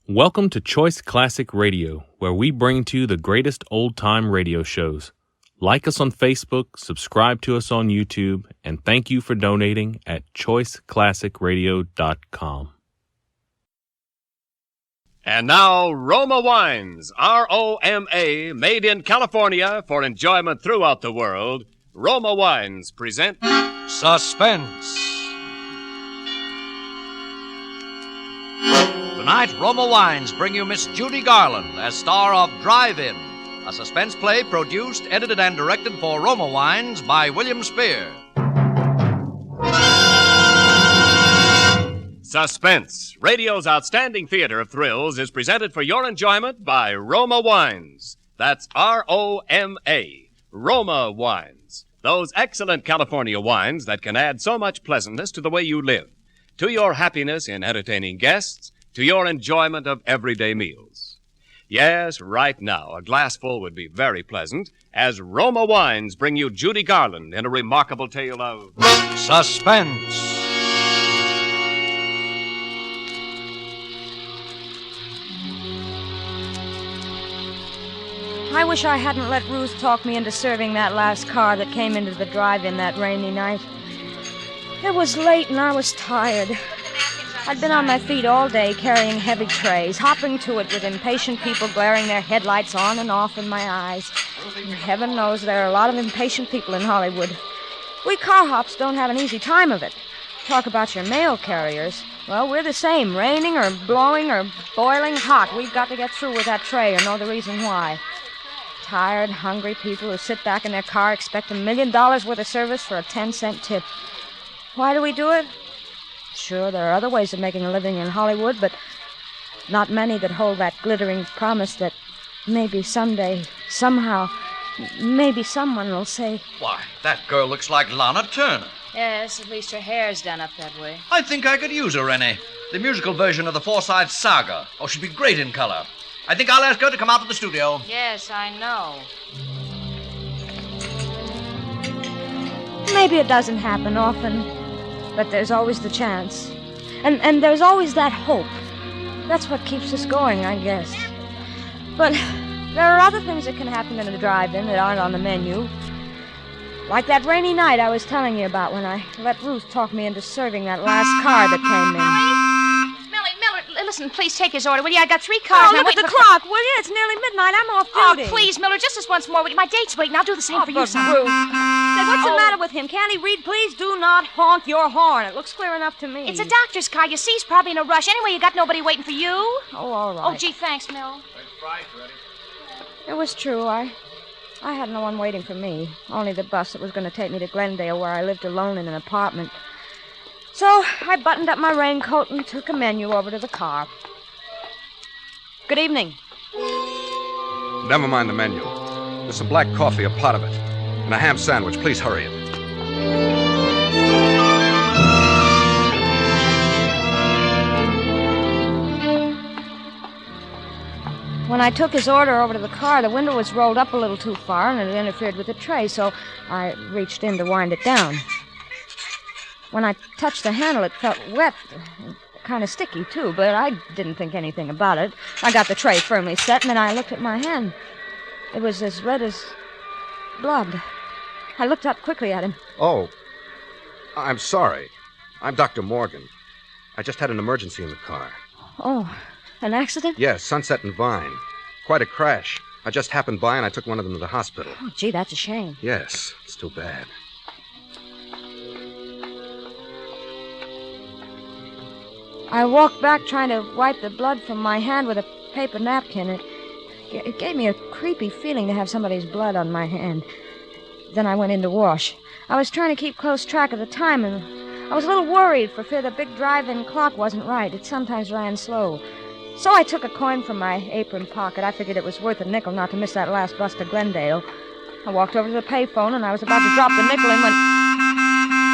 Welcome to Choice Classic Radio, where we bring to you the greatest old-time radio shows. Like us on Facebook, subscribe to us on YouTube, and thank you for donating at choiceclassicradio.com. And now, Roma Wines, R-O-M-A, made in California for enjoyment throughout the world. Roma Wines present Suspense. Tonight, Roma Wines bring you Miss Judy Garland as star of Drive-In, a suspense play produced, edited, and directed for Roma Wines by William Spear. Suspense, radio's outstanding theater of thrills, is presented for your enjoyment by Roma Wines. That's R-O-M-A, Roma Wines. Those excellent California wines that can add so much pleasantness to the way you live, to your happiness in entertaining guests, to your enjoyment of everyday meals. Yes, right now, a glassful would be very pleasant as Roma Wines bring you Judy Garland in a remarkable tale of Suspense. I wish I hadn't let Ruth talk me into serving that last car that came into the drive-in that rainy night. It was late and I was tired. I'd been on my feet all day carrying heavy trays, hopping to it with impatient people glaring their headlights on and off in my eyes. And heaven knows there are a lot of impatient people in Hollywood. We car hops don't have an easy time of it. Talk about your mail carriers. Well, we're the same. Raining or blowing or boiling hot, we've got to get through with that tray or know the reason why. Tired, hungry people who sit back in their car expect $1 million worth of service for a 10-cent tip. Why do we do it? Sure, there are other ways of making a living in Hollywood, but not many that hold that glittering promise that maybe someday, somehow, maybe someone will say, Why, that girl looks like Lana Turner. Yes, at least her hair's done up that way. I think I could use her, Rennie. The musical version of the Forsyth Saga. Oh, she'd be great in color. I think I'll ask her to come out to the studio. Yes, I know. maybe it doesn't happen often, but there's always the chance. And there's always that hope. That's what keeps us going, I guess. But there are other things that can happen in a drive-in that aren't on the menu. Like that rainy night I was telling you about when I let Ruth talk me into serving that last car that came in. Miller, listen, please take his order, will you? I got 3 cars. Oh, look at the clock, will you? It's nearly midnight. I'm off duty. Oh, please, Miller, just this once more, will you? My date's waiting. I'll do the same for you, son. Ruth. Say, what's the matter with him? Can't he read? Please do not honk your horn. It looks clear enough to me. It's a doctor's car. You see, he's probably in a rush. Anyway, you got nobody waiting for you. Oh, all right. Oh, gee, thanks, Mill. It was true. I had no one waiting for me. Only the bus that was going to take me to Glendale, where I lived alone in an apartment. So I buttoned up my raincoat and took a menu over to the car. Good evening. Never mind the menu. There's some black coffee, a pot of it, and a ham sandwich. Please hurry it. When I took his order over to the car, the window was rolled up a little too far, and it interfered with the tray, so I reached in to wind it down. When I touched the handle, it felt wet, kind of sticky, too, but I didn't think anything about it. I got the tray firmly set, and then I looked at my hand. It was as red as blood. I looked up quickly at him. Oh, I'm sorry. I'm Dr. Morgan. I just had an emergency in the car. Oh, an accident? Yes, Sunset and Vine. Quite a crash. I just happened by and I took one of them to the hospital. Oh, gee, that's a shame. Yes, it's too bad. I walked back trying to wipe the blood from my hand with a paper napkin. It gave me a creepy feeling to have somebody's blood on my hand. Then I went in to wash. I was trying to keep close track of the time, and I was a little worried for fear the big drive-in clock wasn't right. It sometimes ran slow. So I took a coin from my apron pocket. I figured it was worth a nickel not to miss that last bus to Glendale. I walked over to the payphone, and I was about to drop the nickel in when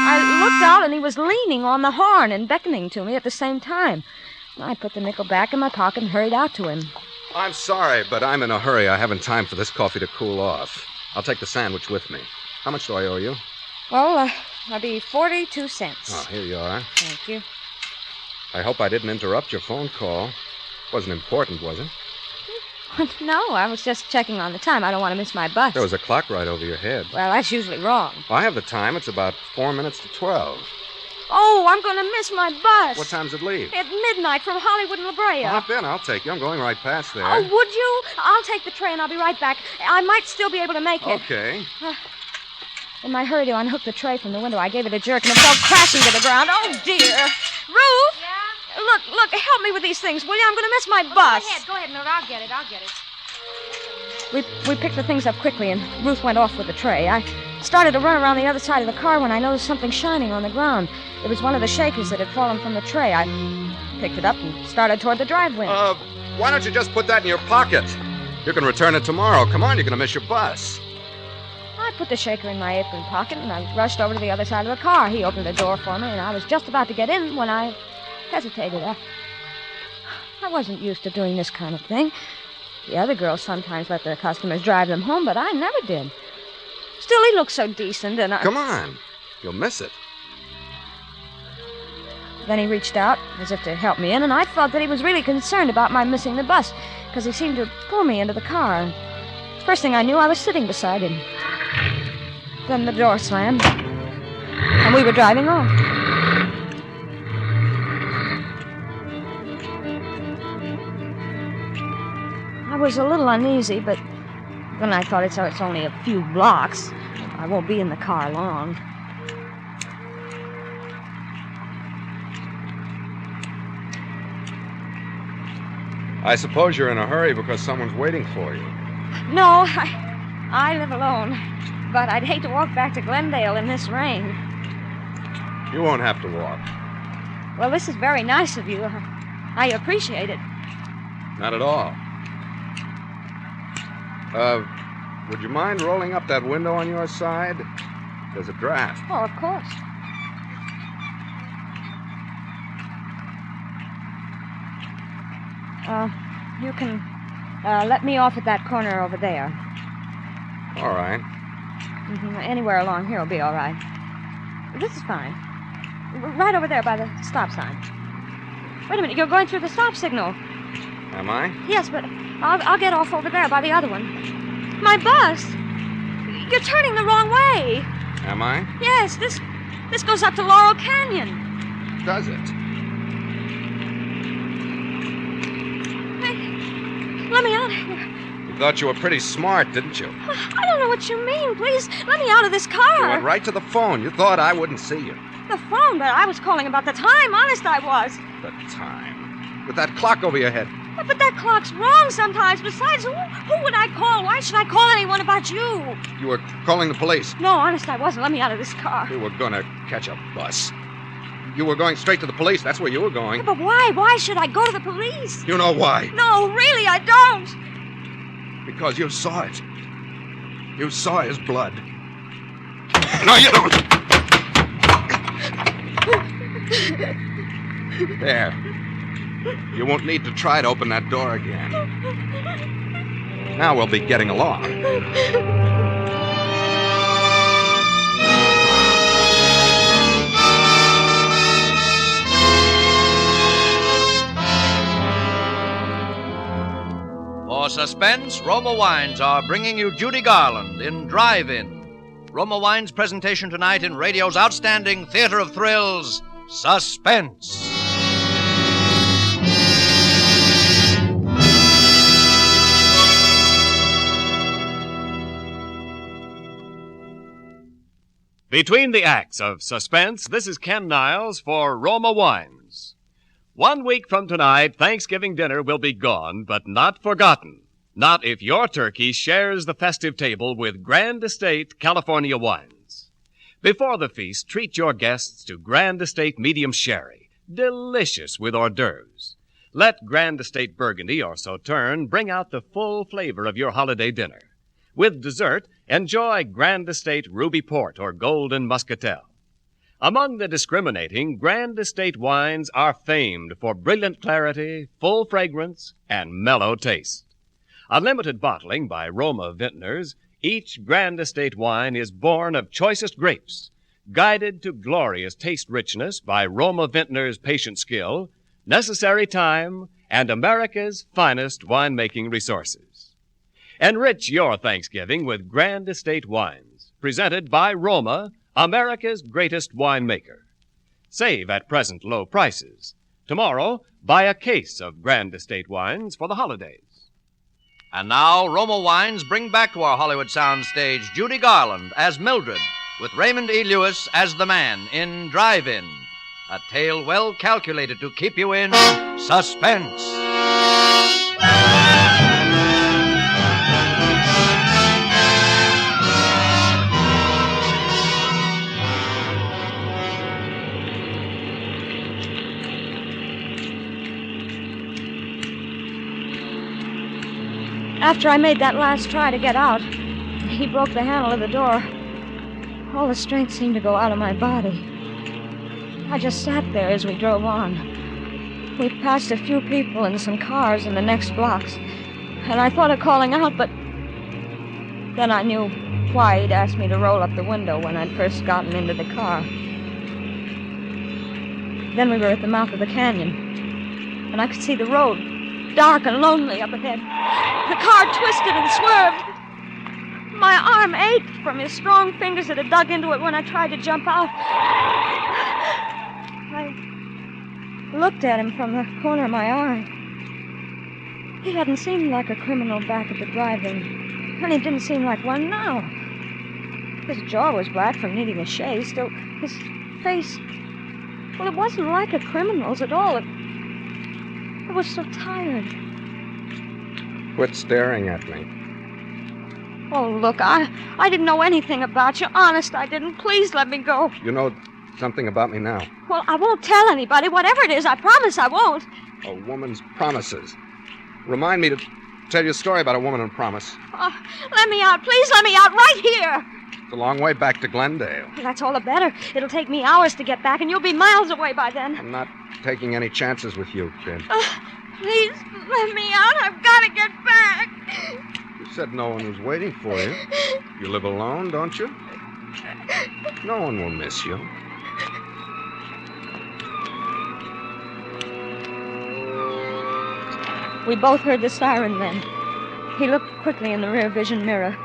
I looked out, and he was leaning on the horn and beckoning to me at the same time. I put the nickel back in my pocket and hurried out to him. I'm sorry, but I'm in a hurry. I haven't time for this coffee to cool off. I'll take the sandwich with me. How much do I owe you? Well, that'll be 42 cents. Oh, here you are. Thank you. I hope I didn't interrupt your phone call. Wasn't important, was it? No, I was just checking on the time. I don't want to miss my bus. There was a clock right over your head. Well, that's usually wrong. Well, I have the time. It's about 4 minutes to 12. Oh, I'm going to miss my bus. What time does it leave? At midnight from Hollywood and La Brea. Well, hop in. I'll take you. I'm going right past there. Oh, would you? I'll take the tray and I'll be right back. I might still be able to make it. Okay. In my hurry to unhook the tray from the window, I gave it a jerk and it fell crashing to the ground. Oh, dear. Ruth? Yeah? Look, help me with these things, will you? I'm going to miss my bus. Go ahead, Mildred. I'll get it. We picked the things up quickly, and Ruth went off with the tray. I started to run around the other side of the car when I noticed something shining on the ground. It was one of the shakers that had fallen from the tray. I picked it up and started toward the driveway. Why don't you just put that in your pocket? You can return it tomorrow. Come on, you're going to miss your bus. I put the shaker in my apron pocket, and I rushed over to the other side of the car. He opened the door for me, and I was just about to get in when I hesitated. I wasn't used to doing this kind of thing. The other girls sometimes let their customers drive them home, but I never did. Still, he looked so decent, and Come on. You'll miss it. Then he reached out, as if to help me in, and I felt that he was really concerned about my missing the bus, because he seemed to pull me into the car. First thing I knew, I was sitting beside him. Then the door slammed, and we were driving off. I was a little uneasy, but then I thought it's only a few blocks. I won't be in the car long. I suppose you're in a hurry because someone's waiting for you. No, I live alone, but I'd hate to walk back to Glendale in this rain. You won't have to walk. Well, this is very nice of you. I appreciate it. Not at all. Would you mind rolling up that window on your side? There's a draft. Oh, of course. You can let me off at that corner over there. All right. Mm-hmm. Anywhere along here will be all right. This is fine. Right over there by the stop sign. Wait a minute, you're going through the stop signal. Am I? Yes, but I'll get off over there by the other one. My bus! You're turning the wrong way. Am I? Yes, this goes up to Laurel Canyon. Does it? Let me out of here. You thought you were pretty smart, didn't you? I don't know what you mean. Please, let me out of this car. You went right to the phone. You thought I wouldn't see you. The phone, but I was calling about the time. Honest, I was. The time. With that clock over your head. But that clock's wrong sometimes. Besides, who would I call? Why should I call anyone about you? You were calling the police. No, honest, I wasn't. Let me out of this car. We were going to catch a bus. You were going straight to the police. That's where you were going. But why? Why should I go to the police? You know why. No, really, I don't. Because you saw it. You saw his blood. No, you don't. There. You won't need to try to open that door again. Now we'll be getting along. For Suspense, Roma Wines are bringing you Judy Garland in Drive-In. Roma Wines' presentation tonight in radio's outstanding theater of thrills, Suspense. Between the acts of Suspense, this is Ken Niles for Roma Wines. 1 week from tonight, Thanksgiving dinner will be gone, but not forgotten. Not if your turkey shares the festive table with Grand Estate California wines. Before the feast, treat your guests to Grand Estate Medium Sherry, delicious with hors d'oeuvres. Let Grand Estate Burgundy or Sauterne bring out the full flavor of your holiday dinner. With dessert, enjoy Grand Estate Ruby Port or Golden Muscatel. Among the discriminating, Grand Estate wines are famed for brilliant clarity, full fragrance, and mellow taste. Unlimited bottling by Roma Vintners, each Grand Estate wine is born of choicest grapes, guided to glorious taste richness by Roma Vintners' patient skill, necessary time, and America's finest winemaking resources. Enrich your Thanksgiving with Grand Estate wines, presented by Roma, America's greatest winemaker. Save at present low prices. Tomorrow, buy a case of Grand Estate wines for the holidays. And now, Roma Wines bring back to our Hollywood soundstage Judy Garland as Mildred, with Raymond E. Lewis as the man in Drive-In. A tale well calculated to keep you in suspense. After I made that last try to get out, he broke the handle of the door. All the strength seemed to go out of my body. I just sat there as we drove on. We passed a few people and some cars in the next blocks, and I thought of calling out, but then I knew why he'd asked me to roll up the window when I'd first gotten into the car. Then we were at the mouth of the canyon, and I could see the road, dark and lonely up ahead. The car twisted and swerved. My arm ached from his strong fingers that had dug into it when I tried to jump out. I looked at him from the corner of my eye. He hadn't seemed like a criminal back at the drive-in, and he didn't seem like one now. His jaw was black from needing a shave. Still, his face, well, it wasn't like a criminal's at all. It was so tired. Quit staring at me. Oh, look, I didn't know anything about you. Honest, I didn't. Please let me go. You know something about me now. Well, I won't tell anybody. Whatever it is, I promise I won't. A woman's promises. Remind me to tell you a story about a woman and promise. Oh, let me out. Please let me out right here. It's a long way back to Glendale. Well, that's all the better. It'll take me hours to get back, and you'll be miles away by then. I'm not taking any chances with you, kid. Please let me out. I've got to get back. You said no one was waiting for you. You live alone, don't you? No one will miss you. We both heard the siren then. He looked quickly in the rear vision mirror.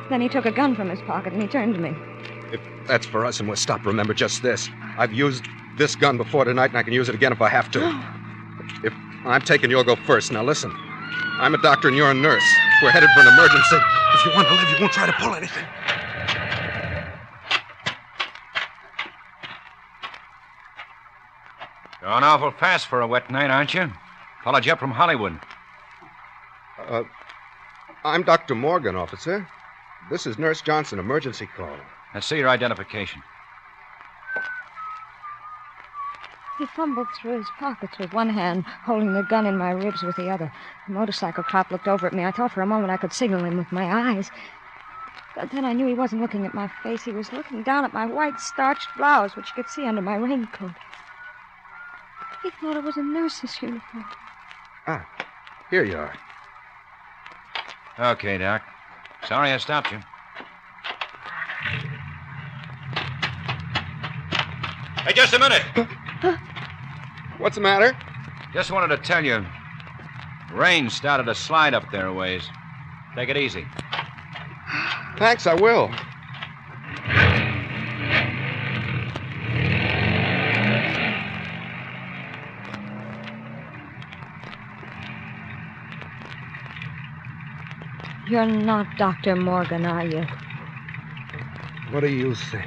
Then he took a gun from his pocket and he turned to me. If that's for us and we're stopped, remember just this. I've used this gun before tonight and I can use it again if I have to. If I'm taking, you'll go first. Now listen. I'm a doctor and you're a nurse. We're headed for an emergency. If you want to live, you won't try to pull anything. Going awful fast for a wet night, aren't you? Followed you up from Hollywood. I'm Dr. Morgan, officer. This is Nurse Johnson, emergency call. Let's see your identification. He fumbled through his pockets with one hand, holding the gun in my ribs with the other. The motorcycle cop looked over at me. I thought for a moment I could signal him with my eyes. But then I knew he wasn't looking at my face. He was looking down at my white starched blouse, which you could see under my raincoat. He thought it was a nurse's uniform. Ah, here you are. Okay, Doc. Sorry I stopped you. Hey, just a minute. What's the matter? Just wanted to tell you, rain started to slide up there a ways. Take it easy. Thanks, I will. You're not Dr. Morgan, are you? What do you think?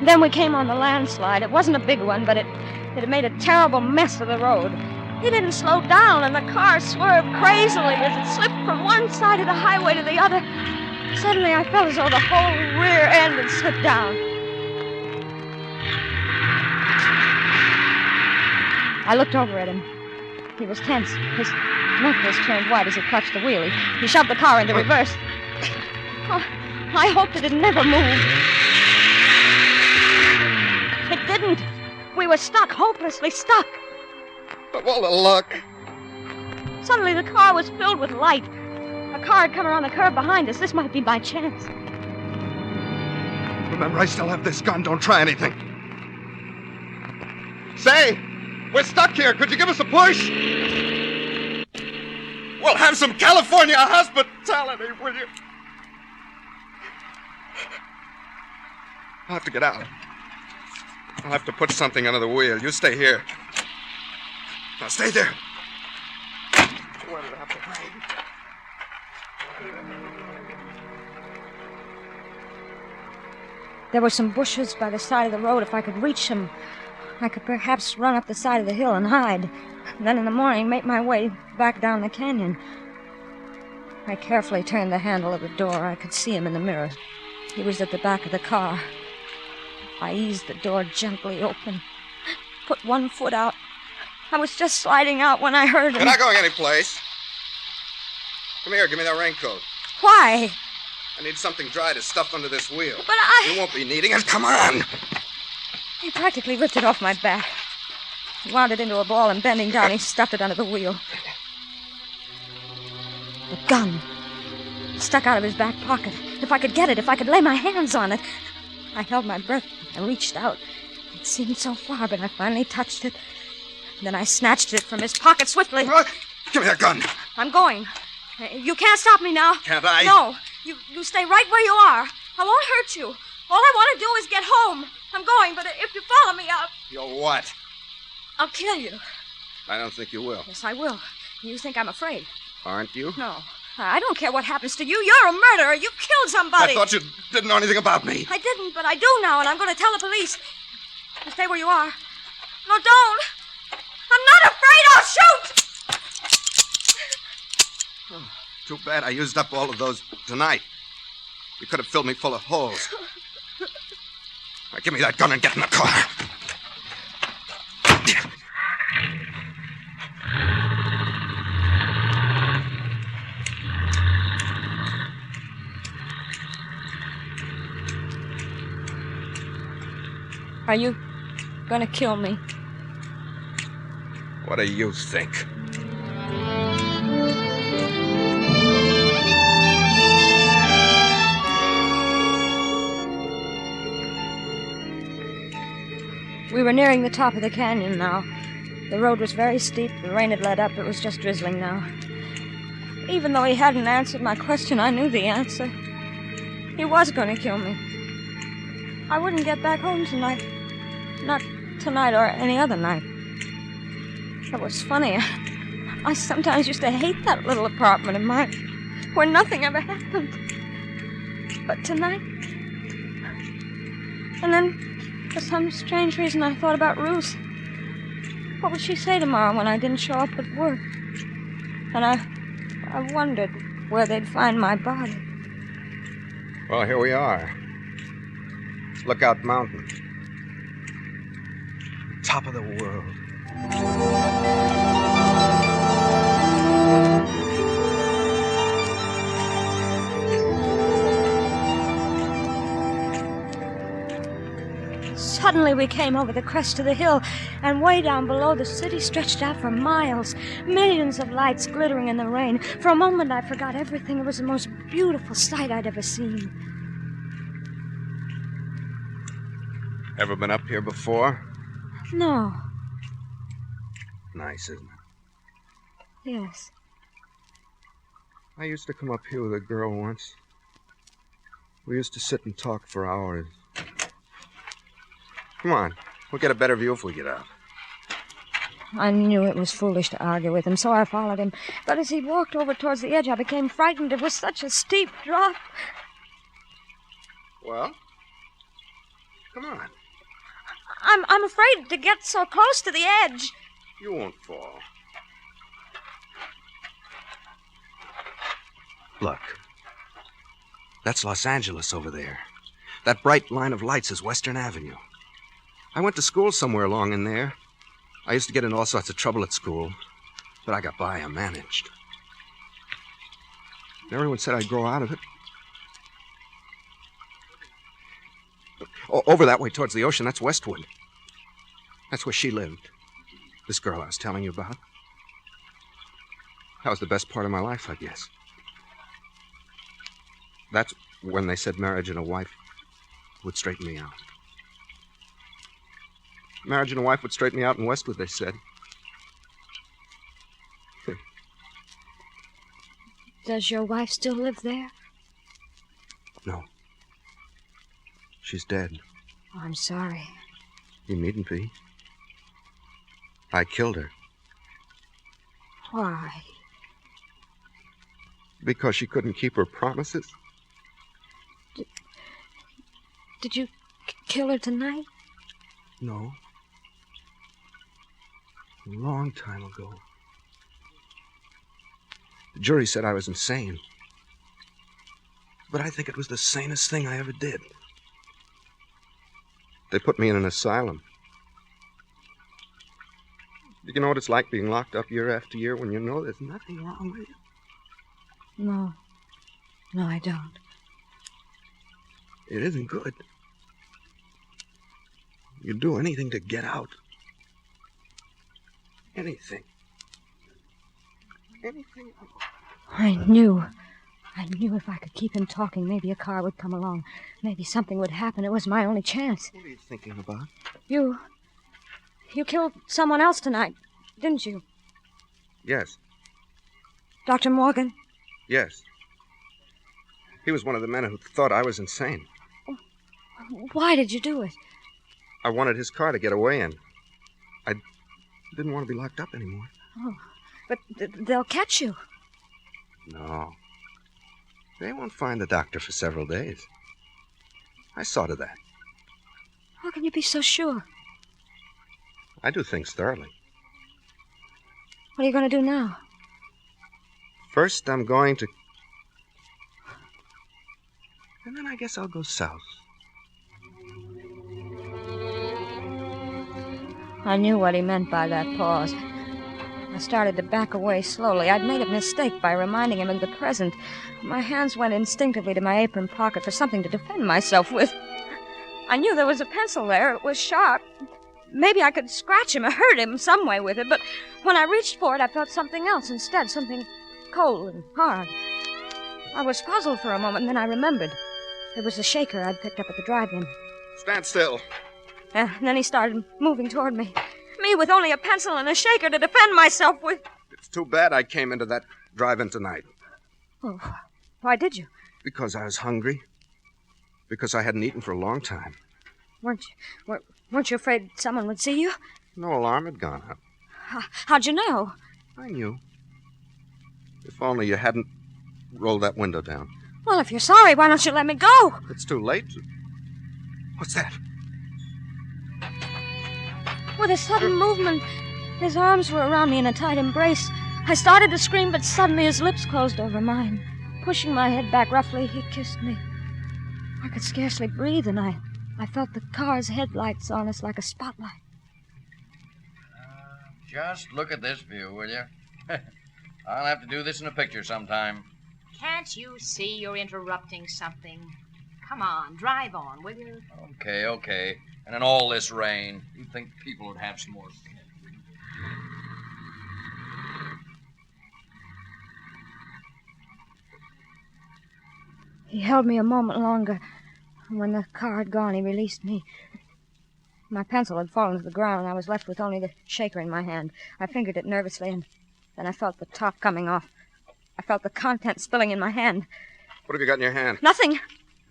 Then we came on the landslide. It wasn't a big one, but it had made a terrible mess of the road. He didn't slow down, and the car swerved crazily as it slipped from one side of the highway to the other. Suddenly, I felt as though the whole rear end had slipped down. I looked over at him. He was tense. His knuckles turned white as he clutched the wheel. He shoved the car into reverse. Oh, I hoped it'd never move. It didn't. We were stuck, hopelessly stuck. Of all the luck. Suddenly, the car was filled with light. A car had come around the curve behind us. This might be my chance. Remember, I still have this gun. Don't try anything. Say, we're stuck here. Could you give us a push? We'll have some California hospitality, will you? I'll have to get out. I'll have to put something under the wheel. You stay here. Now, stay there. Where did it have to rain? There were some bushes by the side of the road. If I could reach them, I could perhaps run up the side of the hill and hide. And then in the morning, make my way back down the canyon. I carefully turned the handle of the door. I could see him in the mirror. He was at the back of the car. I eased the door gently open, put one foot out. I was just sliding out when I heard him. You're not going anyplace. Come here, give me that raincoat. Why? I need something dry to stuff under this wheel. But I... You won't be needing it. Come on. He practically ripped it off my back. He wound it into a ball and bending down, he stuffed it under the wheel. The gun. Stuck out of his back pocket. If I could get it, if I could lay my hands on it. I held my breath. I reached out. It seemed so far, but I finally touched it. Then I snatched it from his pocket swiftly. Give me that gun. I'm going. You can't stop me now. Can't I? No. You stay right where you are. I won't hurt you. All I want to do is get home. I'm going, but if you follow me, You'll what? I'll kill you. I don't think you will. Yes, I will. You think I'm afraid? Aren't you? No. I don't care what happens to you. You're a murderer. You killed somebody. I thought you didn't know anything about me. I didn't, but I do now, and I'm going to tell the police. You stay where you are. No, don't. I'm not afraid. I'll shoot. Oh, too bad I used up all of those tonight. You could have filled me full of holes. Now, give me that gun and get in the car. Are you going to kill me? What do you think? We were nearing the top of the canyon now. The road was very steep. The rain had let up. It was just drizzling now. Even though he hadn't answered my question, I knew the answer. He was going to kill me. I wouldn't get back home tonight. Not tonight or any other night. It was funny. I sometimes used to hate that little apartment of mine where nothing ever happened. But tonight... And then, for some strange reason, I thought about Ruth. What would she say tomorrow when I didn't show up at work? And I wondered where they'd find my body. Well, here we are. Lookout Mountain. Top of the world. Suddenly we came over the crest of the hill, and way down below the city stretched out for miles. Millions of lights glittering in the rain. For a moment I forgot everything. It was the most beautiful sight I'd ever seen. Ever been up here before? No. Nice, isn't it? Yes. I used to come up here with a girl once. We used to sit and talk for hours. Come on. We'll get a better view if we get out. I knew it was foolish to argue with him, so I followed him. But as he walked over towards the edge, I became frightened. It was such a steep drop. Well? Come on. I'm afraid to get so close to the edge. You won't fall. Look. That's Los Angeles over there. That bright line of lights is Western Avenue. I went to school somewhere along in there. I used to get in all sorts of trouble at school, but I got by. I managed. Everyone said I'd grow out of it. Over that way towards the ocean, that's Westwood. That's where she lived. This girl I was telling you about. That was the best part of my life, I guess. That's when they said marriage and a wife would straighten me out. Marriage and a wife would straighten me out in Westwood, they said. Does your wife still live there? No. She's dead. Oh, I'm sorry. You needn't be. I killed her. Why? Because she couldn't keep her promises. Did you kill her tonight? No. A long time ago. The jury said I was insane. But I think it was the sanest thing I ever did. They put me in an asylum. You know what it's like being locked up year after year when you know there's nothing wrong with you? No. No, I don't. It isn't good. You'd do anything to get out. Anything. Anything. I knew if I could keep him talking, maybe a car would come along. Maybe something would happen. It was my only chance. What are you thinking about? You killed someone else tonight, didn't you? Yes. Dr. Morgan? Yes. He was one of the men who thought I was insane. Why did you do it? I wanted his car to get away in. I didn't want to be locked up anymore. Oh, but they'll catch you. No. They won't find the doctor for several days. I saw to that. How can you be so sure? I do things thoroughly. What are you going to do now? First, I'm going to... And then I guess I'll go south. I knew what he meant by that pause. I started to back away slowly. I'd made a mistake by reminding him of the present. My hands went instinctively to my apron pocket for something to defend myself with. I knew there was a pencil there. It was sharp. Maybe I could scratch him or hurt him some way with it, but when I reached for it, I felt something else instead, something cold and hard. I was puzzled for a moment, and then I remembered. It was the shaker I'd picked up at the drive-in. Stand still. And then he started moving toward me. Me with only a pencil and a shaker to defend myself with. It's too bad I came into that drive-in tonight. Oh, why did you? Because I was hungry. Because I hadn't eaten for a long time. Weren't you afraid someone would see you? No alarm had gone up. How'd you know? I knew. If only you hadn't rolled that window down. Well, if you're sorry, why don't you let me go? It's too late. What's that? With a sudden movement, his arms were around me in a tight embrace. I started to scream, but suddenly his lips closed over mine. Pushing my head back roughly, he kissed me. I could scarcely breathe, and I felt the car's headlights on us like a spotlight. Just look at this view, will you? I'll have to do this in a picture sometime. Can't you see you're interrupting something? Come on, drive on, will you? Okay. And in all this rain, you'd think people would have some more skin. He held me a moment longer, and when the car had gone, he released me. My pencil had fallen to the ground, and I was left with only the shaker in my hand. I fingered it nervously, and then I felt the top coming off. I felt the contents spilling in my hand. What have you got in your hand? Nothing.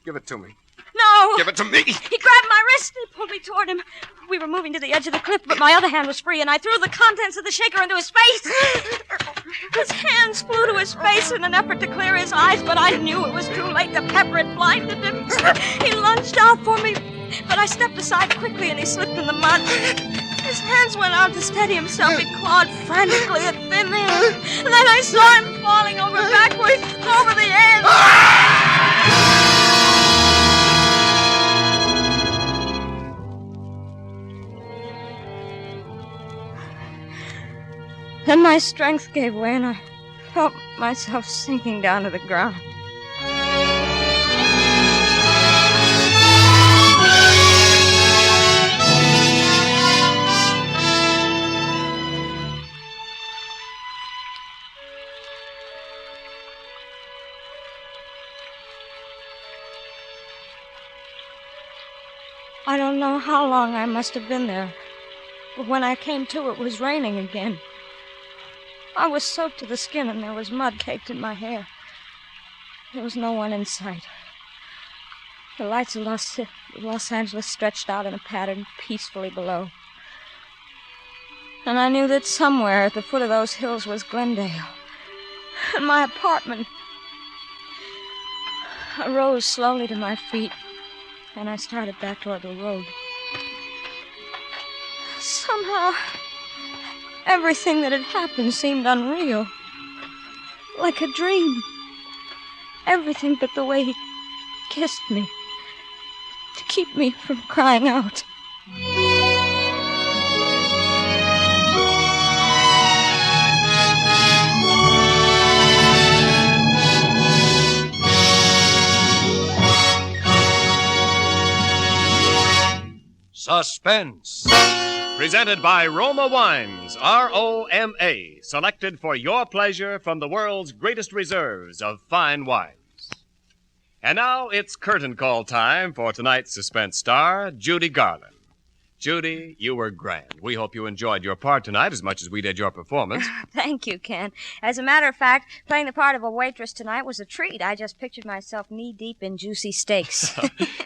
Give it to me. No! Give it to me! He grabbed my wrist and pulled me toward him. We were moving to the edge of the cliff, but my other hand was free, and I threw the contents of the shaker into his face. His hands flew to his face in an effort to clear his eyes, but I knew it was too late. The pepper had blinded him. He lunged out for me, but I stepped aside quickly, and he slipped in the mud. His hands went out to steady himself. He clawed frantically at thin air. And then I saw him falling over backwards, over the edge. Then my strength gave way, and I felt myself sinking down to the ground. I don't know how long I must have been there, but when I came to, it was raining again. I was soaked to the skin, and there was mud caked in my hair. There was no one in sight. The lights of Los Angeles stretched out in a pattern peacefully below. And I knew that somewhere at the foot of those hills was Glendale, and my apartment. I rose slowly to my feet, and I started back toward the road. Somehow, everything that had happened seemed unreal, like a dream. Everything but the way he kissed me, to keep me from crying out. Suspense. Presented by Roma Wines, R-O-M-A, selected for your pleasure from the world's greatest reserves of fine wines. And now it's curtain call time for tonight's suspense star, Judy Garland. Judy, you were grand. We hope you enjoyed your part tonight as much as we did your performance. Thank you, Ken. As a matter of fact, playing the part of a waitress tonight was a treat. I just pictured myself knee-deep in juicy steaks.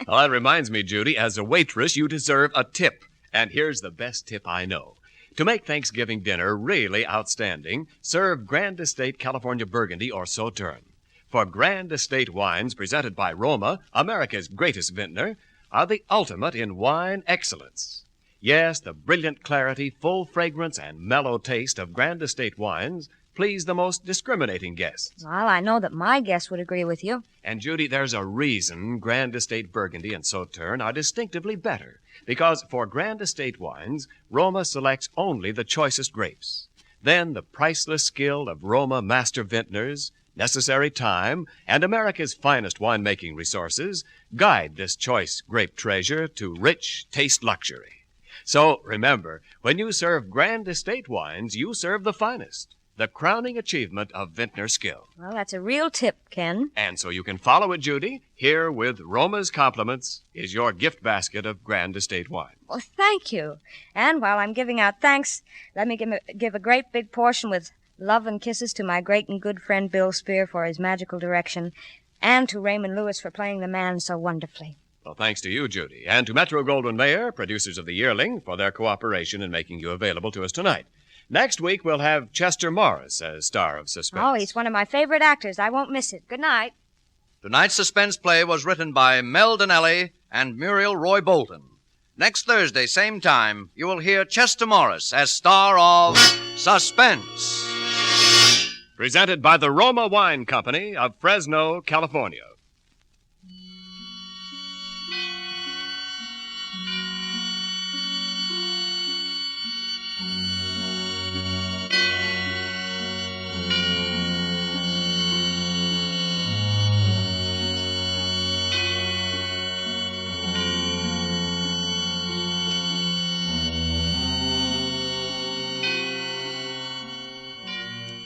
Well, that reminds me, Judy, as a waitress, you deserve a tip. And here's the best tip I know. To make Thanksgiving dinner really outstanding, serve Grand Estate California Burgundy or Sauterne. For Grand Estate wines presented by Roma, America's greatest vintner, are the ultimate in wine excellence. Yes, the brilliant clarity, full fragrance, and mellow taste of Grand Estate wines please the most discriminating guests. Well, I know that my guests would agree with you. And, Judy, there's a reason Grand Estate Burgundy and Sauterne are distinctively better. Because for Grand Estate wines, Roma selects only the choicest grapes. Then the priceless skill of Roma master vintners, necessary time, and America's finest winemaking resources guide this choice grape treasure to rich taste luxury. So, remember, when you serve Grand Estate wines, you serve the finest, the crowning achievement of vintner skill. Well, that's a real tip, Ken. And so you can follow it, Judy. Here, with Roma's compliments, is your gift basket of Grand Estate wine. Well, thank you. And while I'm giving out thanks, let me give a great big portion with love and kisses to my great and good friend Bill Spear for his magical direction, and to Raymond Lewis for playing the man so wonderfully. Well, thanks to you, Judy, and to Metro-Goldwyn-Mayer, producers of The Yearling, for their cooperation in making you available to us tonight. Next week, we'll have Chester Morris as star of Suspense. Oh, he's one of my favorite actors. I won't miss it. Good night. Tonight's suspense play was written by Mel Donnelly and Muriel Roy Bolton. Next Thursday, same time, you will hear Chester Morris as star of Suspense. Presented by the Roma Wine Company of Fresno, California.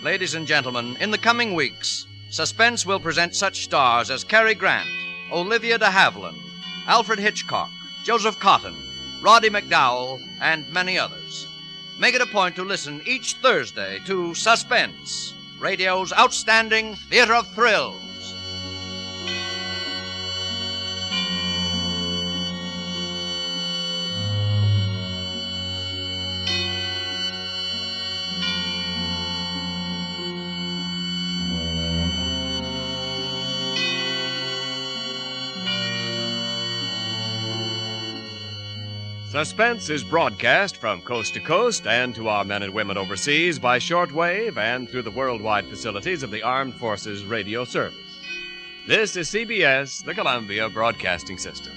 Ladies and gentlemen, in the coming weeks, Suspense will present such stars as Cary Grant, Olivia de Havilland, Alfred Hitchcock, Joseph Cotton, Roddy McDowell, and many others. Make it a point to listen each Thursday to Suspense, radio's outstanding theater of thrills. Suspense is broadcast from coast to coast and to our men and women overseas by shortwave and through the worldwide facilities of the Armed Forces Radio Service. This is CBS, the Columbia Broadcasting System.